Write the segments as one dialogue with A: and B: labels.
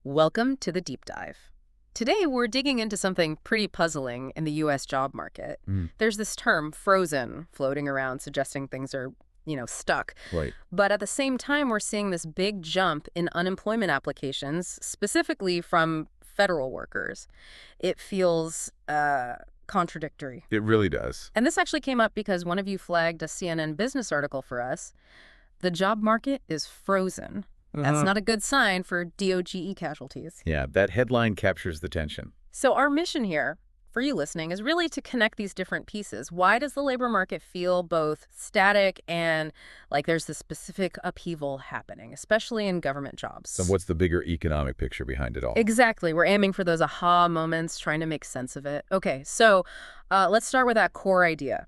A: Welcome to the deep dive. Today, we're digging into something pretty puzzling in the U.S. job market.
B: Mm,
A: There's this term, frozen, floating around suggesting things are, stuck.
B: right.
A: But at the same time, we're seeing this big jump in unemployment applications, specifically from federal workers. It feels contradictory.
B: It really does.
A: And this actually came up because one of you flagged a CNN business article for us. The job market is frozen. That's not a good sign for DOGE casualties.
B: Yeah, that headline captures the tension.
A: So our mission here, for you listening, is really to connect these different pieces. Why does the labor market feel both static and like there's this specific upheaval happening, especially in government jobs?
B: So what's the bigger economic picture behind it all?
A: Exactly. We're aiming for those aha moments, trying to make sense of it. Okay, so let's start with that core idea.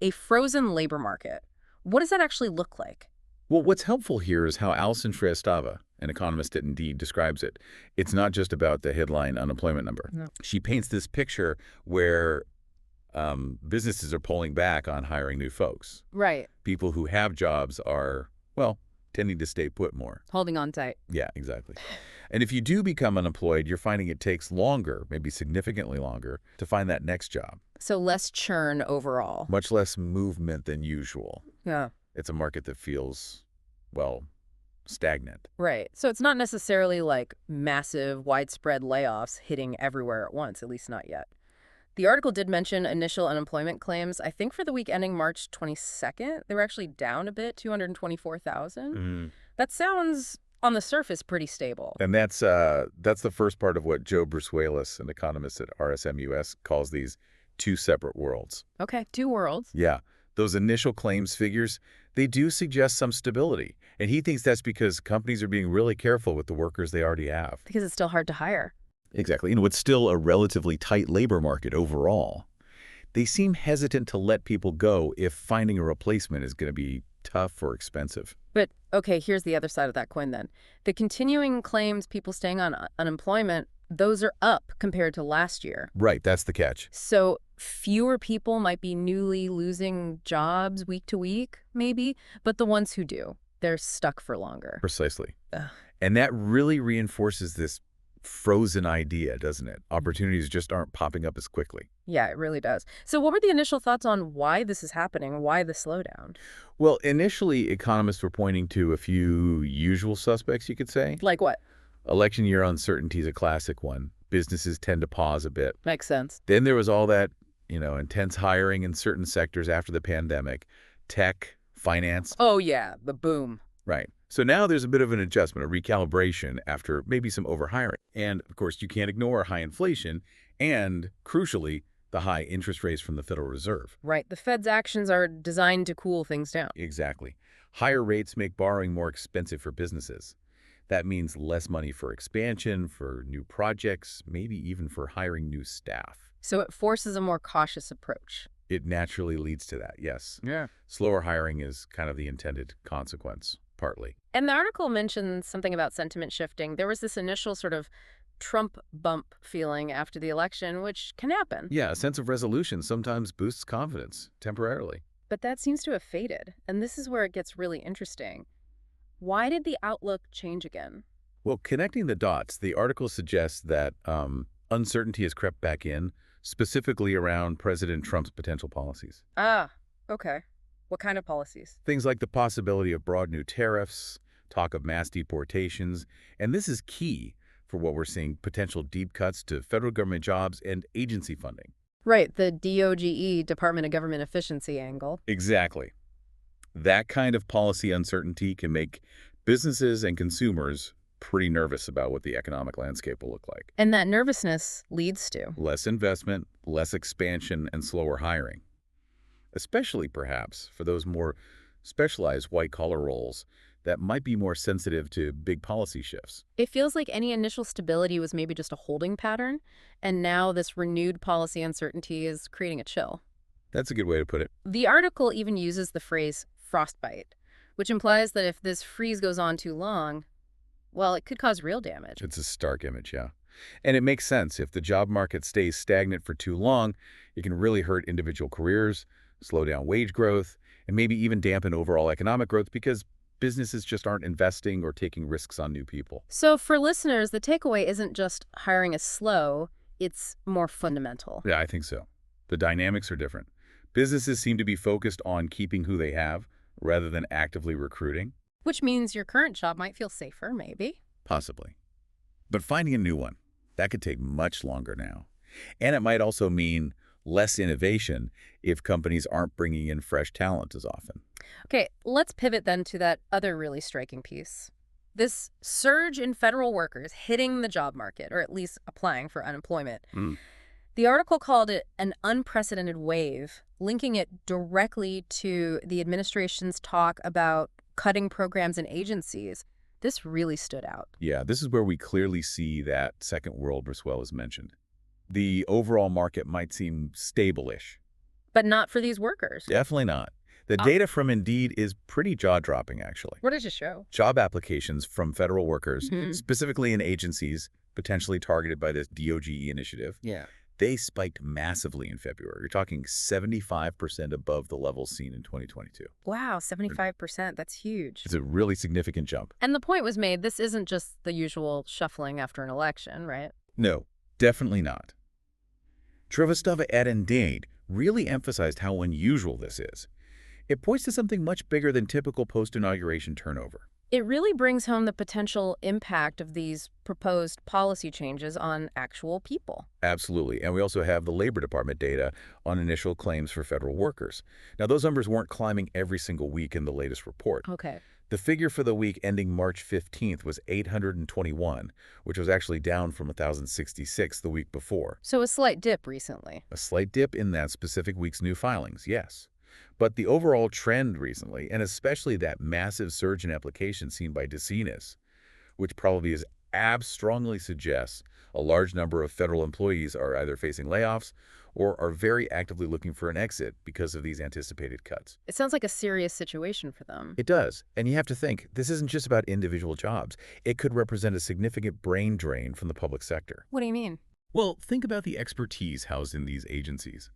A: A frozen labor market. What does that actually look like?
B: Well, what's helpful here is how Allison Shrivastava, an economist at Indeed, describes it. It's not just about the headline unemployment number.
A: No.
B: She paints this picture where businesses are pulling back on hiring new folks.
A: Right.
B: People who have jobs are, well, tending to stay put more.
A: Holding on tight.
B: Yeah, exactly. And if you do become unemployed, you're finding it takes longer, maybe significantly longer, to find that next job.
A: So less churn overall.
B: Much less movement than usual.
A: Yeah.
B: It's a market that feels, well, stagnant.
A: Right. So it's not necessarily like massive, widespread layoffs hitting everywhere at once, at least not yet. The article did mention initial unemployment claims. I think for the week ending March 22nd, they were actually down a bit, 224,000. That sounds, on the surface, pretty stable.
B: And that's the first part of what Joe Brusuelas, an economist at RSMUS, calls these two separate worlds.
A: Okay, two worlds.
B: Yeah, those initial claims figures, they do suggest some stability. And he thinks that's because companies are being really careful with the workers they already have.
A: Because it's still hard to hire.
B: Exactly. It's still a relatively tight labor market overall. They seem hesitant to let people go if finding a replacement is going to be tough or expensive.
A: But, okay, here's the other side of that coin then. The continuing claims people staying on unemployment, those are up compared to last year.
B: Right, that's the catch.
A: So fewer people might be newly losing jobs week to week, maybe, but the ones who do, they're stuck for longer.
B: Precisely.
A: Ugh.
B: And that really reinforces this frozen idea, doesn't it? Opportunities just aren't popping up as quickly.
A: Yeah, it really does. So what were the initial thoughts on why this is happening? Why the slowdown?
B: Well, initially, economists were pointing to a few usual suspects, you could say.
A: Like what?
B: Election year uncertainty is a classic one. Businesses tend to pause a bit.
A: Makes sense.
B: Then there was all that, intense hiring in certain sectors after the pandemic. Tech, finance.
A: Oh, yeah, the boom.
B: Right. So now there's a bit of an adjustment, a recalibration after maybe some overhiring. And, of course, you can't ignore high inflation and, crucially, the high interest rates from the Federal Reserve.
A: Right. The Fed's actions are designed to cool things down.
B: Exactly. Higher rates make borrowing more expensive for businesses. That means less money for expansion, for new projects, maybe even for hiring new staff.
A: So it forces a more cautious approach.
B: It naturally leads to that, yes.
A: Yeah.
B: Slower hiring is kind of the intended consequence, partly.
A: And the article mentions something about sentiment shifting. There was this initial sort of Trump bump feeling after the election, which can happen.
B: Yeah, a sense of resolution sometimes boosts confidence, temporarily.
A: But that seems to have faded. And this is where it gets really interesting. Why did the outlook change again?
B: Well, connecting the dots, the article suggests that uncertainty has crept back in, specifically around President Trump's potential policies.
A: Ah, okay. What kind of policies?
B: Things like the possibility of broad new tariffs, talk of mass deportations, and this is key for what we're seeing, potential deep cuts to federal government jobs and agency funding.
A: Right, the DOGE, Department of Government Efficiency angle.
B: Exactly. That kind of policy uncertainty can make businesses and consumers pretty nervous about what the economic landscape will look like.
A: And that nervousness leads to
B: Less investment, less expansion, and slower hiring. Especially, perhaps, for those more specialized white-collar roles that might be more sensitive to big policy shifts.
A: It feels like any initial stability was maybe just a holding pattern, and now this renewed policy uncertainty is creating a chill.
B: That's a good way to put it.
A: The article even uses the phrase frostbite, which implies that if this freeze goes on too long, well, it could cause real damage.
B: It's a stark image, yeah. And it makes sense. If the job market stays stagnant for too long, it can really hurt individual careers, slow down wage growth, and maybe even dampen overall economic growth because Businesses just aren't investing or taking risks on new people.
A: So for listeners, the takeaway isn't just hiring is slow, it's more fundamental.
B: Yeah, I think so. The dynamics are different. Businesses seem to be focused on keeping who they have rather than actively recruiting.
A: Which means your current job might feel safer, maybe.
B: Possibly. But finding a new one, that could take much longer now. And it might also mean less innovation if companies aren't bringing in fresh talent as often.
A: Okay, let's pivot then to that other really striking piece. This surge in federal workers hitting the job market, or at least applying for unemployment.
B: Mm.
A: The article called it an unprecedented wave, linking it directly to the administration's talk about cutting programs and agencies. This really stood out.
B: Yeah, this is where we clearly see that second world Braswell is mentioned. The overall market might seem stable-ish.
A: But not for these workers.
B: Definitely not. The data from Indeed is pretty jaw-dropping, actually.
A: What does it show?
B: Job applications from federal workers,
A: Mhm.
B: specifically in agencies potentially targeted by this DOGE initiative,
A: Yeah.
B: they spiked massively in February. You're talking 75% above the levels seen in 2022.
A: Wow, 75%. That's huge.
B: It's a really significant jump.
A: And the point was made, this isn't just the usual shuffling after an election, right?
B: No, definitely not. Shrivastava at N.I.N really emphasized how unusual this is. It points to something much bigger than typical post-inauguration turnover.
A: It really brings home the potential impact of these proposed policy changes on actual people.
B: Absolutely. And we also have the Labor Department data on initial claims for federal workers. Now, those numbers weren't climbing every single week in the latest report.
A: Okay.
B: The figure for the week ending March 15th was 821, which was actually down from 1,066 the week before.
A: So a slight dip recently.
B: A slight dip in that specific week's new filings, yes. But the overall trend recently, and especially that massive surge in applications seen by DeSantis, which probably strongly suggests a large number of federal employees are either facing layoffs or are very actively looking for an exit because of these anticipated cuts.
A: It sounds like a serious situation for them.
B: It does. And you have to think, this isn't just about individual jobs. It could represent a significant brain drain from the public sector.
A: What do you mean?
B: Well, think about the expertise housed in these agencies.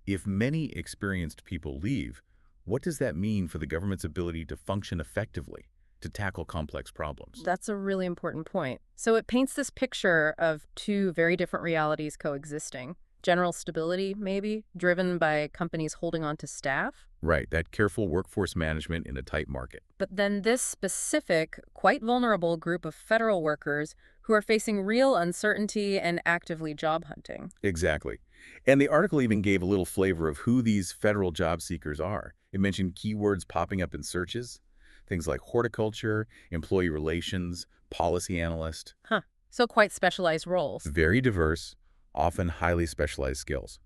B: If many experienced people leave, what does that mean for the government's ability to function effectively, to tackle complex problems?
A: That's a really important point. So it paints this picture of two very different realities coexisting. General stability, maybe, driven by companies holding on to staff.
B: Right, that careful workforce management in a tight market.
A: But then this specific, quite vulnerable group of federal workers who are facing real uncertainty and actively job hunting.
B: Exactly. And the article even gave a little flavor of who these federal job seekers are. It mentioned keywords popping up in searches, things like horticulture, employee relations, policy analyst.
A: Huh. So quite specialized roles.
B: Very diverse, often highly specialized skills.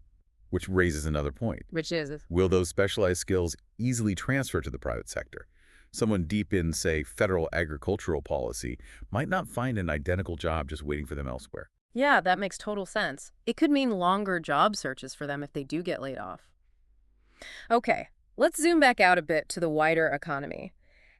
B: Which raises another point.
A: Which is?
B: Will those specialized skills easily transfer to the private sector? Someone deep in, say, federal agricultural policy might not find an identical job just waiting for them elsewhere.
A: Yeah, that makes total sense. It could mean longer job searches for them if they do get laid off. Okay, let's zoom back out a bit to the wider economy.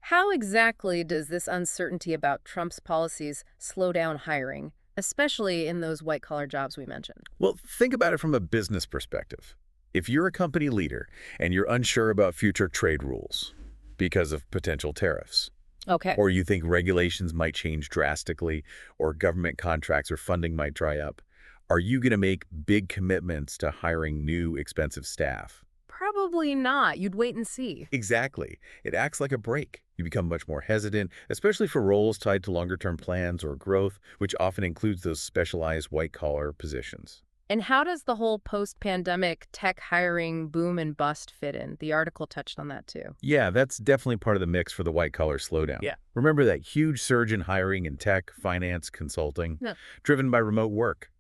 A: How exactly does this uncertainty about Trump's policies slow down hiring, especially in those white-collar jobs we mentioned?
B: Well, think about it from a business perspective. If you're a company leader and you're unsure about future trade rules because of potential tariffs,
A: Okay.
B: or you think regulations might change drastically, or government contracts or funding might dry up, are you going to make big commitments to hiring new, expensive staff?
A: Probably not. You'd wait and see.
B: Exactly. It acts like a brake. You become much more hesitant, especially for roles tied to longer-term plans or growth, which often includes those specialized white-collar positions.
A: And how does the whole post-pandemic tech hiring boom and bust fit in? The article touched on that too.
B: Yeah, that's definitely part of the mix for the white-collar slowdown.
A: Yeah.
B: Remember that huge surge in hiring in tech, finance, consulting,
A: Yeah.
B: driven by remote work,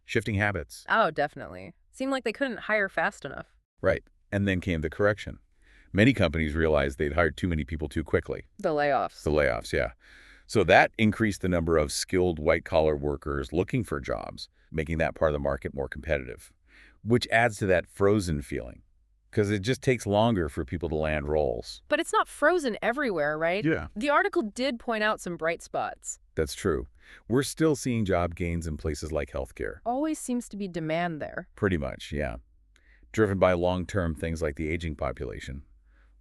B: shifting habits.
A: Oh, definitely. Seemed like they couldn't hire fast enough.
B: Right. And then came the correction. Many companies realized they'd hired too many people too quickly.
A: The layoffs.
B: The layoffs, yeah. So that increased the number of skilled white-collar workers looking for jobs, making that part of the market more competitive, which adds to that frozen feeling, because it just takes longer for people to land roles.
A: But it's not frozen everywhere, right?
B: Yeah.
A: The article did point out some bright spots.
B: That's true. We're still seeing job gains in places like healthcare.
A: Always seems to be demand there.
B: Pretty much, yeah. Driven by long-term things like the aging population.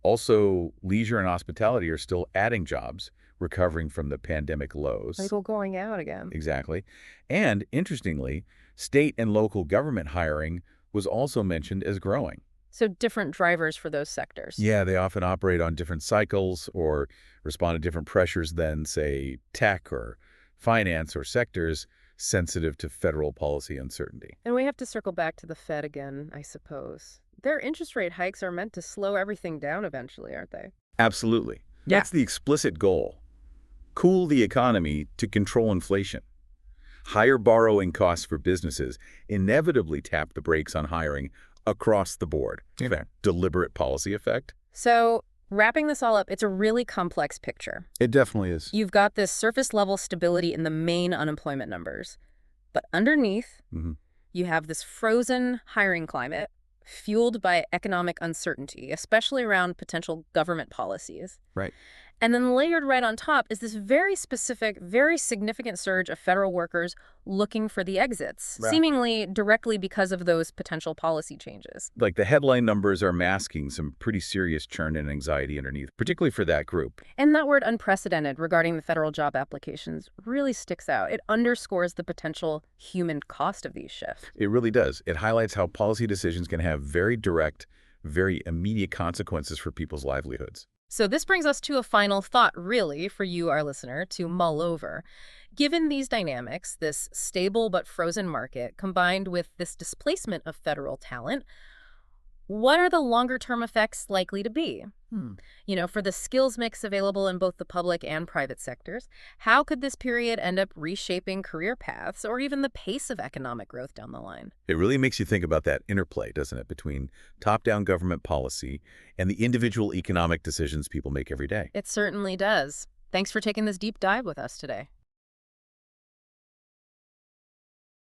B: Also, leisure and hospitality are still adding jobs, recovering from the pandemic lows.
A: People going out again.
B: Exactly. And interestingly, state and local government hiring was also mentioned as growing.
A: So different drivers for those sectors.
B: Yeah, they often operate on different cycles or respond to different pressures than, say, tech or finance or sectors sensitive to federal policy uncertainty.
A: And we have to circle back to the Fed again, I suppose. Their interest rate hikes are meant to slow everything down eventually, aren't they?
B: Absolutely.
A: Yeah.
B: That's the explicit goal. Cool the economy to control inflation. Higher borrowing costs for businesses inevitably tap the brakes on hiring across the board. In fact, deliberate policy effect.
A: So wrapping this all up, it's a really complex picture.
B: It definitely is.
A: You've got this surface level stability in the main unemployment numbers. But underneath, you have this frozen hiring climate fueled by economic uncertainty, especially around potential government policies.
B: Right.
A: And then layered right on top is this very specific, very significant surge of federal workers looking for the exits,
B: Right.
A: seemingly directly because of those potential policy changes.
B: Like the headline numbers are masking some pretty serious churn and anxiety underneath, particularly for that group.
A: And that word unprecedented regarding the federal job applications really sticks out. It underscores the potential human cost of these shifts.
B: It really does. It highlights how policy decisions can have very direct, very immediate consequences for people's livelihoods.
A: So this brings us to a final thought, really, for you, our listener, to mull over. Given these dynamics, this stable but frozen market, combined with this displacement of federal talent, what are the longer-term effects likely to be? For the skills mix available in both the public and private sectors, how could this period end up reshaping career paths or even the pace of economic growth down the line?
B: It really makes you think about that interplay, doesn't it, between top-down government policy and the individual economic decisions people make every day.
A: It certainly does. Thanks for taking this deep dive with us today.